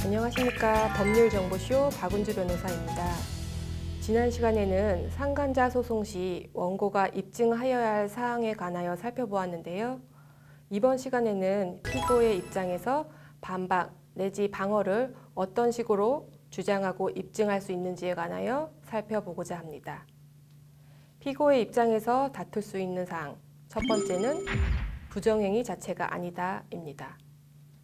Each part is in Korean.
안녕하십니까. 법률정보쇼 박은주 변호사입니다. 지난 시간에는 상간자 소송 시 원고가 입증하여야 할 사항에 관하여 살펴보았는데요. 이번 시간에는 피고의 입장에서 반박 내지 방어를 어떤 식으로 주장하고 입증할 수 있는지에 관하여 살펴보고자 합니다. 피고의 입장에서 다툴 수 있는 사항, 첫 번째는 부정행위 자체가 아니다입니다.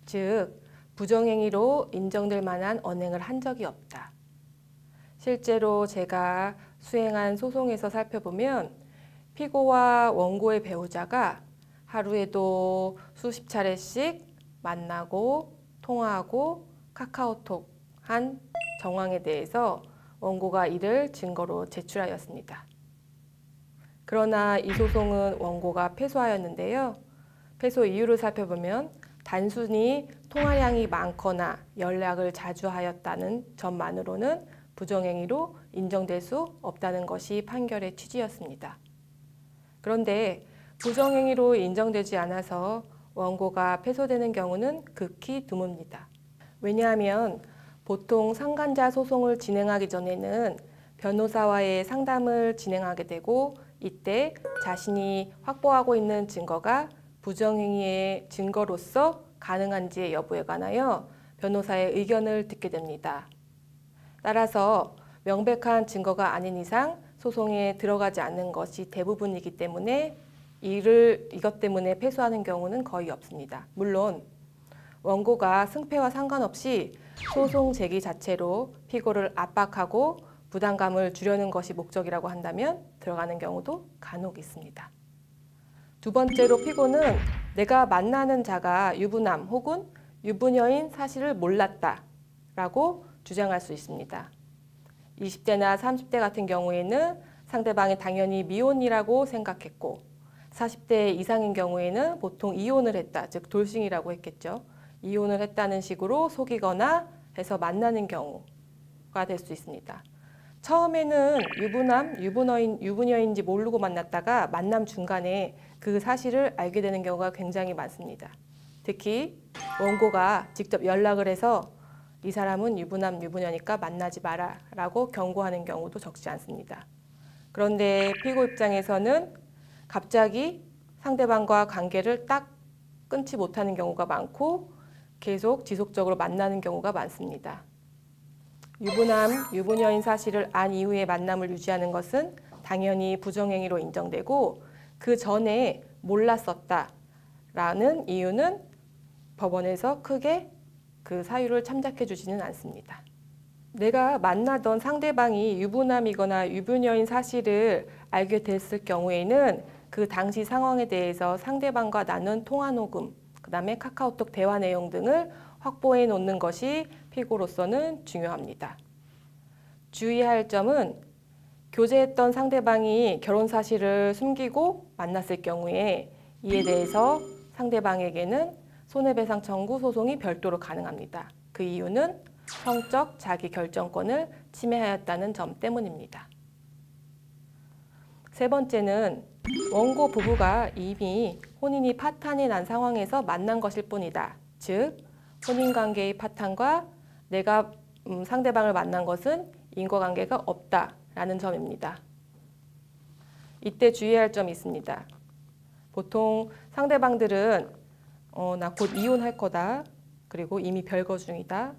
즉, 부정행위로 인정될 만한 언행을 한 적이 없다. 실제로 제가 수행한 소송에서 살펴보면 피고와 원고의 배우자가 하루에도 수십 차례씩 만나고 통화하고 카카오톡 한 정황에 대해서 원고가 이를 증거로 제출하였습니다. 그러나 이 소송은 원고가 패소하였는데요. 패소 이유를 살펴보면 단순히 통화량이 많거나 연락을 자주 하였다는 점만으로는 부정행위로 인정될 수 없다는 것이 판결의 취지였습니다. 그런데 부정행위로 인정되지 않아서 원고가 패소되는 경우는 극히 드뭅니다. 왜냐하면 보통 상간자 소송을 진행하기 전에는 변호사와의 상담을 진행하게 되고 이때 자신이 확보하고 있는 증거가 부정행위의 증거로서 가능한지의 여부에 관하여 변호사의 의견을 듣게 됩니다. 따라서 명백한 증거가 아닌 이상 소송에 들어가지 않는 것이 대부분이기 때문에 이것 때문에 패소하는 경우는 거의 없습니다. 물론 원고가 승패와 상관없이 소송 제기 자체로 피고를 압박하고 부담감을 주려는 것이 목적이라고 한다면 들어가는 경우도 간혹 있습니다. 두 번째로 피고는 내가 만나는 자가 유부남 혹은 유부녀인 사실을 몰랐다라고 주장할 수 있습니다. 20대나 30대 같은 경우에는 상대방이 당연히 미혼이라고 생각했고 40대 이상인 경우에는 보통 이혼을 했다, 즉 돌싱이라고 했겠죠. 이혼을 했다는 식으로 속이거나 해서 만나는 경우가 될 수 있습니다. 처음에는 유부남, 유부녀인지 모르고 만났다가 만남 중간에 그 사실을 알게 되는 경우가 굉장히 많습니다. 특히 원고가 직접 연락을 해서 이 사람은 유부남, 유부녀니까 만나지 마라 라고 경고하는 경우도 적지 않습니다. 그런데 피고 입장에서는 갑자기 상대방과 관계를 딱 끊지 못하는 경우가 많고 계속 지속적으로 만나는 경우가 많습니다. 유부남, 유부녀인 사실을 안 이후에 만남을 유지하는 것은 당연히 부정행위로 인정되고 그 전에 몰랐었다라는 이유는 법원에서 크게 그 사유를 참작해 주지는 않습니다. 내가 만나던 상대방이 유부남이거나 유부녀인 사실을 알게 됐을 경우에는 그 당시 상황에 대해서 상대방과 나눈 통화 녹음, 그 다음에 카카오톡 대화 내용 등을 확보해 놓는 것이 피고로서는 중요합니다. 주의할 점은 교제했던 상대방이 결혼 사실을 숨기고 만났을 경우에 이에 대해서 상대방에게는 손해배상 청구 소송이 별도로 가능합니다. 그 이유는 성적 자기 결정권을 침해하였다는 점 때문입니다. 세 번째는 원고 부부가 이미 혼인이 파탄이 난 상황에서 만난 것일 뿐이다. 즉, 혼인관계의 파탄과 내가 상대방을 만난 것은 인과관계가 없다라는 점입니다. 이때 주의할 점이 있습니다. 보통 상대방들은 나 곧 이혼할 거다. 그리고 이미 별거 중이다.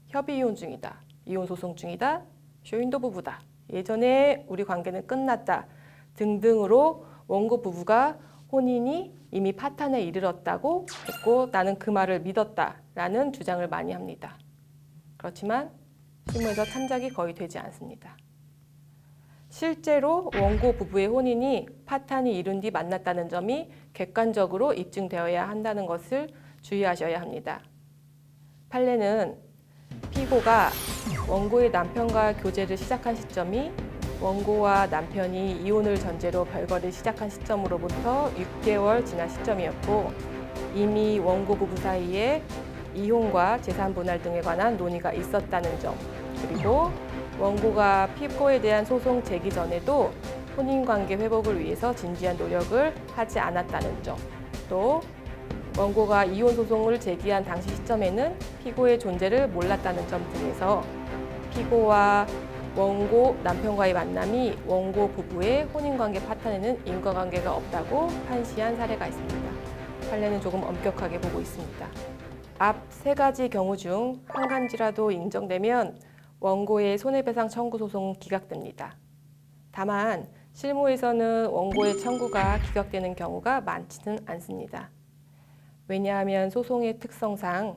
협의이혼 중이다. 이혼 소송 중이다. 쇼윈도 부부다. 예전에 우리 관계는 끝났다. 등등으로 원고 부부가 혼인이 이미 파탄에 이르렀다고 했고 나는 그 말을 믿었다라는 주장을 많이 합니다. 그렇지만 실무에서 참작이 거의 되지 않습니다. 실제로 원고 부부의 혼인이 파탄이 이룬 뒤 만났다는 점이 객관적으로 입증되어야 한다는 것을 주의하셔야 합니다. 판례는 피고가 원고의 남편과 교제를 시작한 시점이 원고와 남편이 이혼을 전제로 별거를 시작한 시점으로부터 6개월 지난 시점이었고 이미 원고 부부 사이에 이혼과 재산 분할 등에 관한 논의가 있었다는 점, 그리고 원고가 피고에 대한 소송 제기 전에도 혼인관계 회복을 위해서 진지한 노력을 하지 않았다는 점, 또 원고가 이혼 소송을 제기한 당시 시점에는 피고의 존재를 몰랐다는 점 등에서 피고와 원고 남편과의 만남이 원고 부부의 혼인관계 파탄에는 인과관계가 없다고 판시한 사례가 있습니다. 판례는 조금 엄격하게 보고 있습니다. 앞 세 가지 경우 중 한 가지라도 인정되면 원고의 손해배상 청구 소송은 기각됩니다. 다만 실무에서는 원고의 청구가 기각되는 경우가 많지는 않습니다. 왜냐하면 소송의 특성상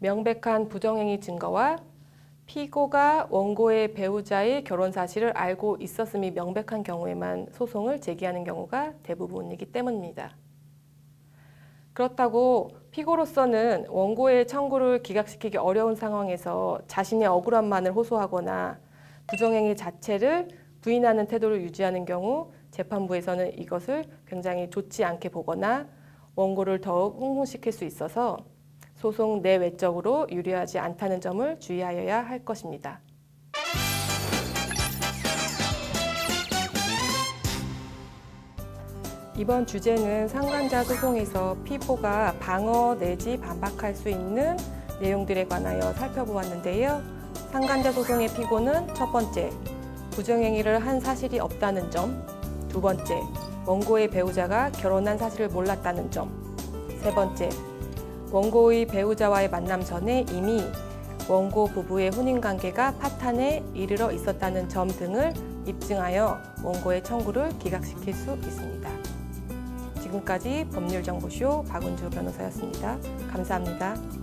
명백한 부정행위 증거와 피고가 원고의 배우자의 결혼 사실을 알고 있었음이 명백한 경우에만 소송을 제기하는 경우가 대부분이기 때문입니다. 그렇다고 피고로서는 원고의 청구를 기각시키기 어려운 상황에서 자신의 억울함만을 호소하거나 부정행위 자체를 부인하는 태도를 유지하는 경우 재판부에서는 이것을 굉장히 좋지 않게 보거나 원고를 더욱 흥분시킬 수 있어서 소송 내외적으로 유리하지 않다는 점을 주의하여야 할 것입니다. 이번 주제는 상간자 소송에서 피고가 방어 내지 반박할 수 있는 내용들에 관하여 살펴보았는데요. 상간자 소송의 피고는 첫 번째, 부정행위를 한 사실이 없다는 점, 두 번째, 원고의 배우자가 결혼한 사실을 몰랐다는 점, 세 번째, 원고의 배우자와의 만남 전에 이미 원고 부부의 혼인관계가 파탄에 이르러 있었다는 점 등을 입증하여 원고의 청구를 기각시킬 수 있습니다. 지금까지 법률정보쇼 박은주 변호사였습니다. 감사합니다.